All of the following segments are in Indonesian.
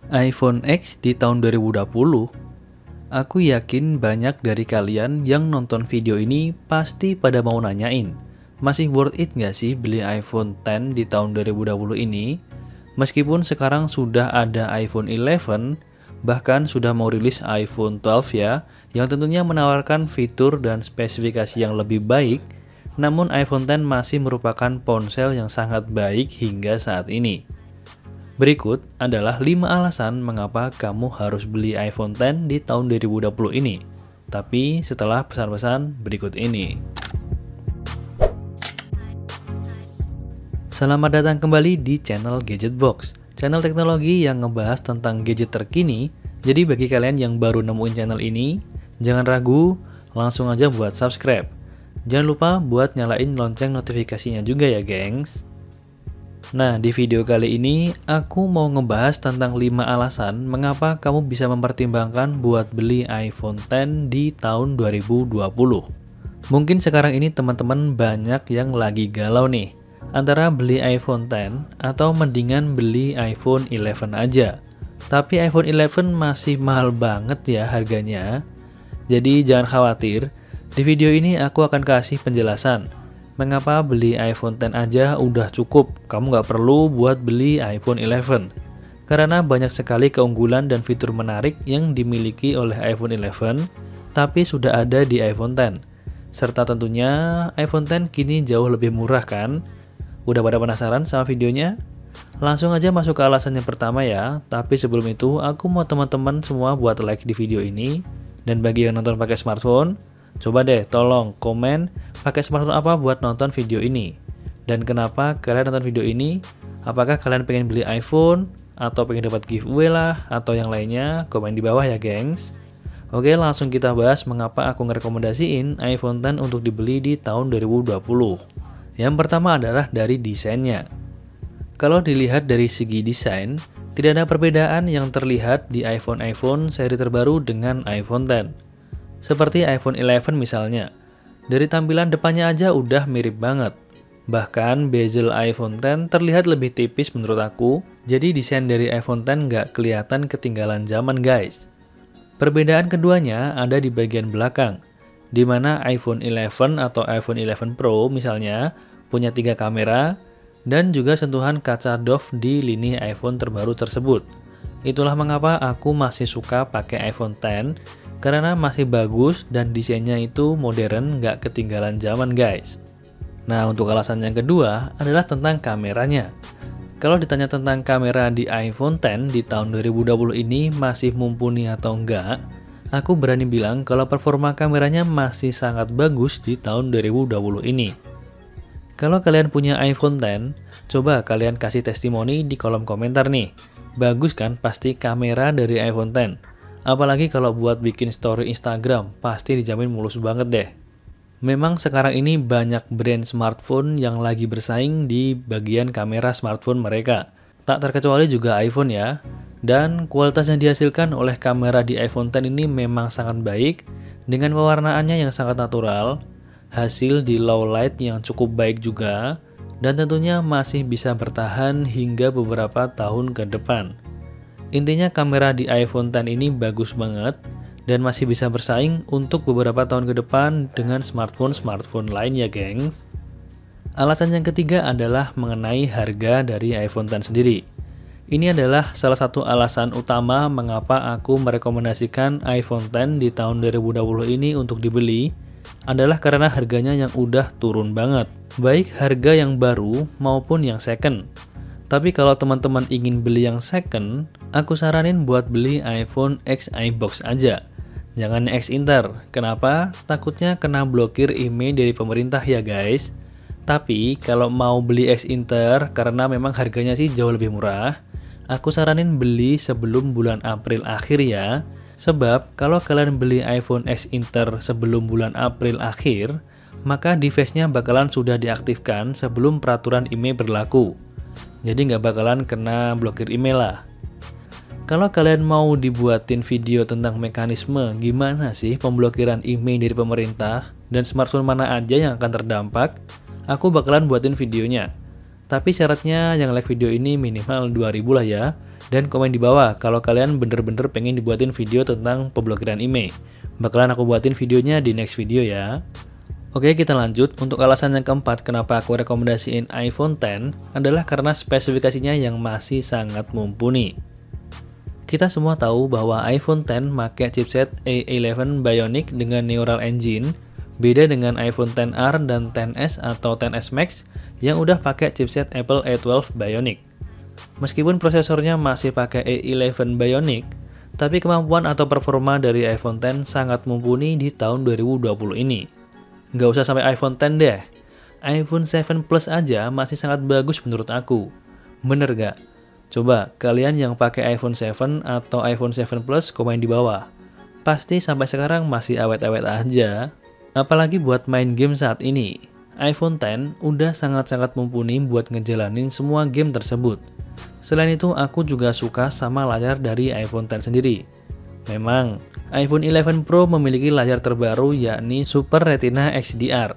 iPhone X di tahun 2020? Aku yakin banyak dari kalian yang nonton video ini pasti pada mau nanyain, masih worth it nggak sih beli iPhone X di tahun 2020 ini? Meskipun sekarang sudah ada iPhone 11, bahkan sudah mau rilis iPhone 12 ya, yang tentunya menawarkan fitur dan spesifikasi yang lebih baik, namun iPhone X masih merupakan ponsel yang sangat baik hingga saat ini. Berikut adalah 5 alasan mengapa kamu harus beli iPhone X di tahun 2020 ini. Tapi setelah pesan-pesan berikut ini. Selamat datang kembali di channel Gadget Box, channel teknologi yang ngebahas tentang gadget terkini. Jadi bagi kalian yang baru nemuin channel ini, jangan ragu, langsung aja buat subscribe. Jangan lupa buat nyalain lonceng notifikasinya juga ya gengs. Nah, di video kali ini aku mau ngebahas tentang 5 alasan mengapa kamu bisa mempertimbangkan buat beli iPhone X di tahun 2020. Mungkin sekarang ini teman-teman banyak yang lagi galau nih, antara beli iPhone X atau mendingan beli iPhone 11 aja. Tapi iPhone 11 masih mahal banget ya harganya. Jadi jangan khawatir, di video ini aku akan kasih penjelasan mengapa beli iPhone X aja udah cukup, kamu nggak perlu buat beli iPhone 11. Karena banyak sekali keunggulan dan fitur menarik yang dimiliki oleh iPhone 11, tapi sudah ada di iPhone X. Serta tentunya iPhone X kini jauh lebih murah kan? Udah pada penasaran sama videonya? Langsung aja masuk ke alasan yang pertama ya, tapi sebelum itu aku mau teman-teman semua buat like di video ini. Dan bagi yang nonton pakai smartphone, coba deh tolong komen pakai smartphone apa buat nonton video ini. Dan kenapa kalian nonton video ini? Apakah kalian pengen beli iPhone? Atau pengen dapat giveaway lah? Atau yang lainnya? Komen di bawah ya gengs. Oke, langsung kita bahas mengapa aku ngerekomendasiin iPhone X untuk dibeli di tahun 2020. Yang pertama adalah dari desainnya. Kalau dilihat dari segi desain, tidak ada perbedaan yang terlihat di iPhone seri terbaru dengan iPhone X. Seperti iPhone 11 misalnya, dari tampilan depannya aja udah mirip banget. Bahkan bezel iPhone X terlihat lebih tipis menurut aku, jadi desain dari iPhone X nggak kelihatan ketinggalan zaman guys. Perbedaan keduanya ada di bagian belakang, di mana iPhone 11 atau iPhone 11 Pro misalnya punya 3 kamera, dan juga sentuhan kaca doff di lini iPhone terbaru tersebut. Itulah mengapa aku masih suka pakai iPhone X, karena masih bagus dan desainnya itu modern, nggak ketinggalan zaman guys. Nah, untuk alasan yang kedua adalah tentang kameranya. Kalau ditanya tentang kamera di iPhone X di tahun 2020 ini masih mumpuni atau enggak, aku berani bilang kalau performa kameranya masih sangat bagus di tahun 2020 ini. Kalau kalian punya iPhone X, coba kalian kasih testimoni di kolom komentar nih. Bagus kan pasti kamera dari iPhone X? Apalagi kalau buat bikin story Instagram, pasti dijamin mulus banget deh. Memang sekarang ini banyak brand smartphone yang lagi bersaing di bagian kamera smartphone mereka. Tak terkecuali juga iPhone ya. Dan kualitas yang dihasilkan oleh kamera di iPhone X ini memang sangat baik, dengan pewarnaannya yang sangat natural, hasil di low light yang cukup baik juga, dan tentunya masih bisa bertahan hingga beberapa tahun ke depan. Intinya kamera di iPhone X ini bagus banget dan masih bisa bersaing untuk beberapa tahun ke depan dengan smartphone lain ya gengs. Alasan yang ketiga adalah mengenai harga dari iPhone X sendiri. Ini adalah salah satu alasan utama mengapa aku merekomendasikan iPhone X di tahun 2020 ini untuk dibeli, adalah karena harganya yang udah turun banget, baik harga yang baru maupun yang second. Tapi kalau teman-teman ingin beli yang second, aku saranin buat beli iPhone X iBox aja. Jangan X Inter. Kenapa? Takutnya kena blokir email dari pemerintah ya guys. Tapi kalau mau beli X Inter karena memang harganya sih jauh lebih murah, aku saranin beli sebelum bulan April akhir ya. Sebab kalau kalian beli iPhone X Inter sebelum bulan April akhir, maka device-nya bakalan sudah diaktifkan sebelum peraturan email berlaku. Jadi nggak bakalan kena blokir email lah. Kalau kalian mau dibuatin video tentang mekanisme gimana sih pemblokiran email dari pemerintah dan smartphone mana aja yang akan terdampak, aku bakalan buatin videonya. Tapi syaratnya yang like video ini minimal 2000 lah ya. Dan komen di bawah kalau kalian bener-bener pengen dibuatin video tentang pemblokiran IMEI. Bakalan aku buatin videonya di next video ya. Oke, kita lanjut. Untuk alasan yang keempat kenapa aku rekomendasiin iPhone X adalah karena spesifikasinya yang masih sangat mumpuni. Kita semua tahu bahwa iPhone X pakai chipset A11 Bionic dengan Neural Engine, beda dengan iPhone XR dan XS atau XS Max yang udah pakai chipset Apple A12 Bionic. Meskipun prosesornya masih pakai A11 Bionic, tapi kemampuan atau performa dari iPhone X sangat mumpuni di tahun 2020 ini. Nggak usah sampai iPhone X deh, iPhone 7 Plus aja masih sangat bagus menurut aku. Bener gak? Coba kalian yang pakai iPhone 7 atau iPhone 7 Plus komen di bawah. Pasti sampai sekarang masih awet-awet aja. Apalagi buat main game saat ini, iPhone X udah sangat-sangat mumpuni buat ngejalanin semua game tersebut. Selain itu, aku juga suka sama layar dari iPhone X sendiri. Memang, iPhone 11 Pro memiliki layar terbaru yakni Super Retina XDR.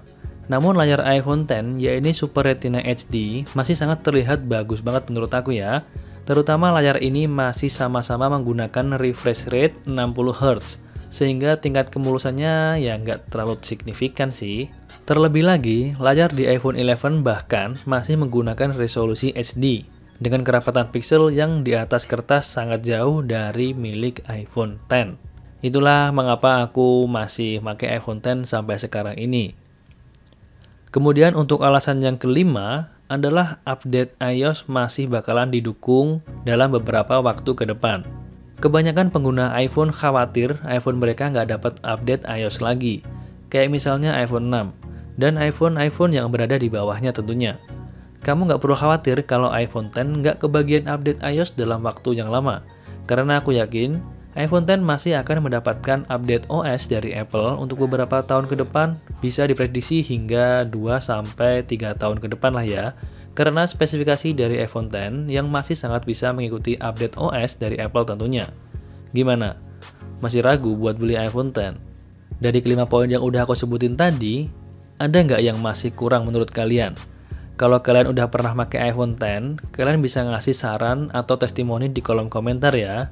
Namun layar iPhone X yakni Super Retina HD masih sangat terlihat bagus banget menurut aku ya. Terutama layar ini masih sama-sama menggunakan refresh rate 60Hz, sehingga tingkat kemulusannya ya nggak terlalu signifikan sih. Terlebih lagi, layar di iPhone 11 bahkan masih menggunakan resolusi HD, dengan kerapatan pixel yang di atas kertas sangat jauh dari milik iPhone X. Itulah mengapa aku masih pakai iPhone X sampai sekarang ini. Kemudian untuk alasan yang kelima adalah update iOS masih bakalan didukung dalam beberapa waktu ke depan. Kebanyakan pengguna iPhone khawatir iPhone mereka nggak dapat update iOS lagi, kayak misalnya iPhone 6 dan iPhone yang berada di bawahnya tentunya. Kamu nggak perlu khawatir kalau iPhone X nggak kebagian update iOS dalam waktu yang lama, karena aku yakin iPhone X masih akan mendapatkan update OS dari Apple untuk beberapa tahun ke depan, bisa diprediksi hingga 2-3 tahun ke depan lah ya, karena spesifikasi dari iPhone X yang masih sangat bisa mengikuti update OS dari Apple tentunya. Gimana? Masih ragu buat beli iPhone X? Dari kelima poin yang udah aku sebutin tadi, ada nggak yang masih kurang menurut kalian? Kalau kalian udah pernah pakai iPhone X, kalian bisa ngasih saran atau testimoni di kolom komentar ya.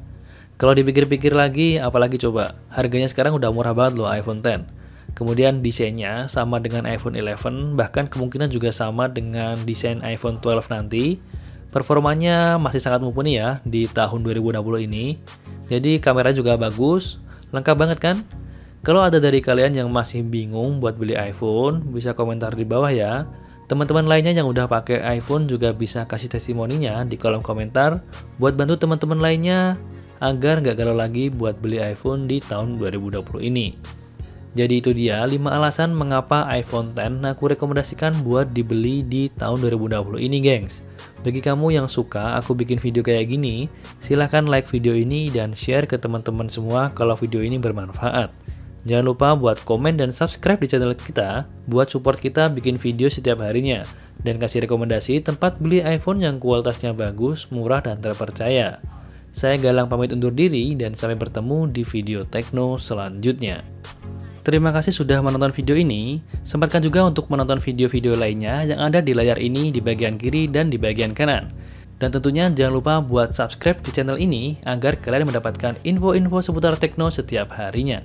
Kalau dipikir-pikir lagi, apalagi coba, harganya sekarang udah murah banget loh iPhone X. Kemudian desainnya sama dengan iPhone 11, bahkan kemungkinan juga sama dengan desain iPhone 12 nanti. Performanya masih sangat mumpuni ya di tahun 2060 ini. Jadi kamera juga bagus, lengkap banget kan? Kalau ada dari kalian yang masih bingung buat beli iPhone, bisa komentar di bawah ya. Teman-teman lainnya yang udah pakai iPhone juga bisa kasih testimoninya di kolom komentar buat bantu teman-teman lainnya agar nggak galau lagi buat beli iPhone di tahun 2020 ini. Jadi itu dia 5 alasan mengapa iPhone X aku rekomendasikan buat dibeli di tahun 2020 ini gengs. Bagi kamu yang suka aku bikin video kayak gini, silahkan like video ini dan share ke teman-teman semua kalau video ini bermanfaat. Jangan lupa buat komen dan subscribe di channel kita buat support kita bikin video setiap harinya dan kasih rekomendasi tempat beli iPhone yang kualitasnya bagus, murah, dan terpercaya. Saya Galang pamit undur diri dan sampai bertemu di video Tekno selanjutnya. Terima kasih sudah menonton video ini. Sempatkan juga untuk menonton video-video lainnya yang ada di layar ini di bagian kiri dan di bagian kanan. Dan tentunya jangan lupa buat subscribe di channel ini agar kalian mendapatkan info-info seputar Tekno setiap harinya.